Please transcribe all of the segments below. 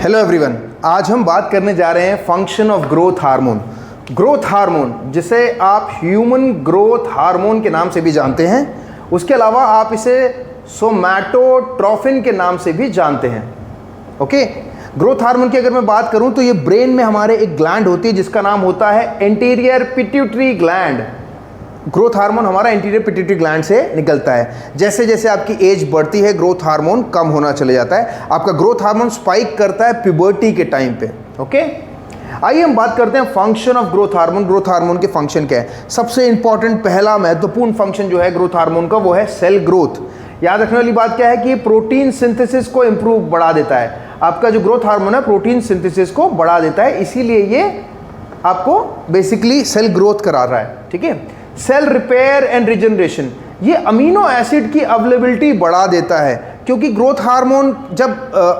Hello everyone, आज हम बात करने जा रहे हैं function of growth hormone. Growth hormone जिसे आप ह्यूमन ग्रोथ हार्मोन के नाम से भी जानते हैं, उसके अलावा आप इसे सोमैटोट्रोफिन के नाम से भी जानते हैं। ओके, ग्रोथ हार्मोन की अगर मैं बात करूं तो ये ब्रेन में हमारे एक ग्लैंड होती है जिसका नाम होता है anterior pituitary gland. Growth hormone हमारा एंटीरियर पिट्यूटरी ग्लैंड से निकलता है। जैसे जैसे आपकी एज बढ़ती है ग्रोथ हार्मोन कम होना चले जाता है। आपका ग्रोथ हार्मोन स्पाइक करता है प्यूबर्टी के टाइम पे। ओके, आइए हम बात करते हैं function of growth hormone. Growth hormone के फंक्शन क्या है? सबसे इंपॉर्टेंट पहला महत्वपूर्ण फंक्शन जो है ग्रोथ हार्मोन का वो है सेल ग्रोथ। याद रखने वाली बात क्या है कि प्रोटीन सिंथेसिस को इंप्रूव बढ़ा देता है। आपका जो ग्रोथ हार्मोन है प्रोटीन सिंथेसिस को बढ़ा देता है, इसीलिए ये आपको बेसिकली सेल ग्रोथ करा रहा है। ठीक है, सेल रिपेयर एंड रिजनरेशन, ये अमीनो एसिड की अवेलेबिलिटी बढ़ा देता है, क्योंकि ग्रोथ हार्मोन जब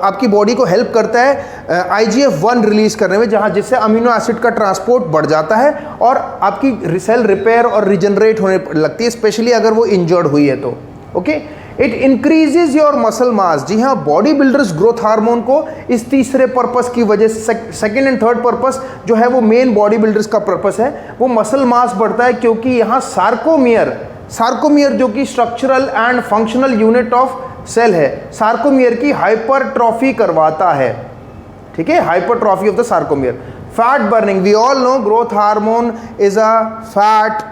आपकी बॉडी को हेल्प करता है IGF-1 रिलीज करने में, जहां जिससे अमीनो एसिड का ट्रांसपोर्ट बढ़ जाता है और आपकी सेल रिपेयर और रिजनरेट होने लगती है, स्पेशली अगर वो इंजर्ड हुई है तो। Okay, it increases your muscle mass. जी हाँ, बॉडी बिल्डर्स ग्रोथ हार्मोन को इस तीसरे पर्पस की वजह से, सेकेंड एंड थर्ड पर्पस जो है वो मेन बॉडी बिल्डर्स का पर्पस है, वो मसल मास बढ़ता है, क्योंकि यहाँ सार्कोमियर जो कि structural and functional unit of cell है, सार्कोमियर की हाइपरट्रॉफी करवाता है। ठीक है, hypertrophy of the sarcomere. Fat burning, we all know growth hormone is a fat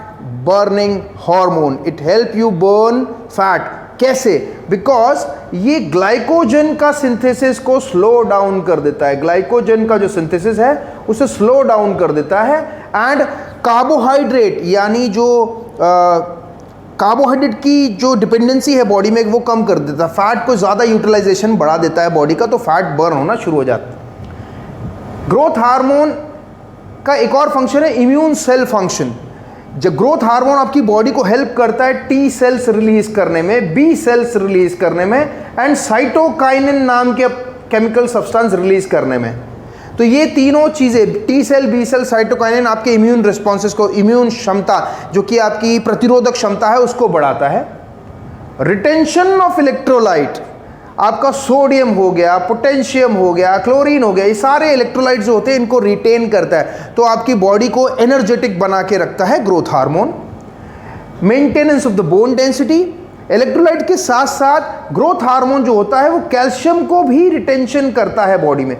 burning hormone. It help you burn fat. कैसे? बिकॉज ये ग्लाइकोजन का synthesis को स्लो डाउन कर देता है। ग्लाइकोजन का जो सिंथेसिस है उसे स्लो डाउन कर देता है। एंड कार्बोहाइड्रेट, यानी जो कार्बोहाइड्रेट की जो डिपेंडेंसी है बॉडी में वो कम कर देता है। फैट को ज़्यादा यूटिलाइजेशन बढ़ा देता है बॉडी का, तो फैट बर्न होना शुरू हो जाता है। ग्रोथ हार्मोन का एक और फंक्शन है इम्यून सेल फंक्शन। जब ग्रोथ हार्मोन आपकी बॉडी को हेल्प करता है टी सेल्स रिलीज करने में, बी सेल्स रिलीज करने में एंड साइटोकाइनिन नाम के केमिकल सब्सटेंस रिलीज करने में। तो ये तीनों चीज़ें, T cell, B cell, cytokinin, आपके इम्यून रिस्पॉन्सेस को, इम्यून क्षमता जो कि आपकी प्रतिरोधक क्षमता है उसको बढ़ाता है। रिटेंशन ऑफ इलेक्ट्रोलाइट, आपका सोडियम हो गया, पोटेशियम हो गया, क्लोरीन हो गया, ये सारे इलेक्ट्रोलाइट्स जो होते हैं इनको रिटेन करता है, तो आपकी बॉडी को एनर्जेटिक बना के रखता है growth hormone. Maintenance of the bone density, electrolyte के साथ साथ ग्रोथ हार्मोन जो होता है वो कैल्शियम को भी रिटेंशन करता है बॉडी में।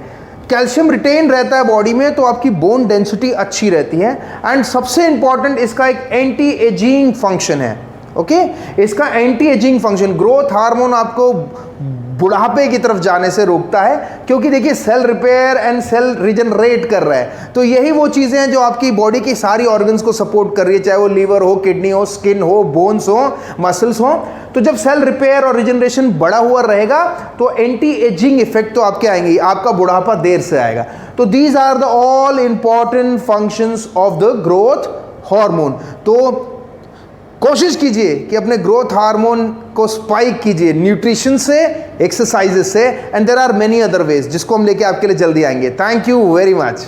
कैल्शियम रिटेन रहता है बॉडी में तो आपकी बोन डेंसिटी अच्छी रहती है। एंड सबसे इंपॉर्टेंट इसका एक एंटी एजिंग फंक्शन है। ओके, इसका anti ageing function, growth hormone आपको बुढ़ापे की तरफ जाने से रोकता है, क्योंकि देखिए cell repair and cell regenerate कर रहा है, तो यही वो चीज़ें हैं जो आपकी बॉडी की सारी ऑर्गन्स को सपोर्ट कर रही है, चाहे वो लीवर हो, किडनी हो, स्किन हो, बोन्स हो, मसल्स हो। तो जब सेल रिपेयर और रिजनरेशन बढ़ा हुआ रहेगा तो एंटी एजिंग इफेक्ट तो आपके आएंगे, आपका बुढ़ापा देर से आएगा। तो these are the all important functions of the growth hormone. तो कोशिश कीजिए कि अपने ग्रोथ हार्मोन को स्पाइक कीजिए न्यूट्रिशन से, एक्सरसाइजेस से, and there are many other ways जिसको हम लेके आपके लिए जल्दी आएंगे। Thank you very much.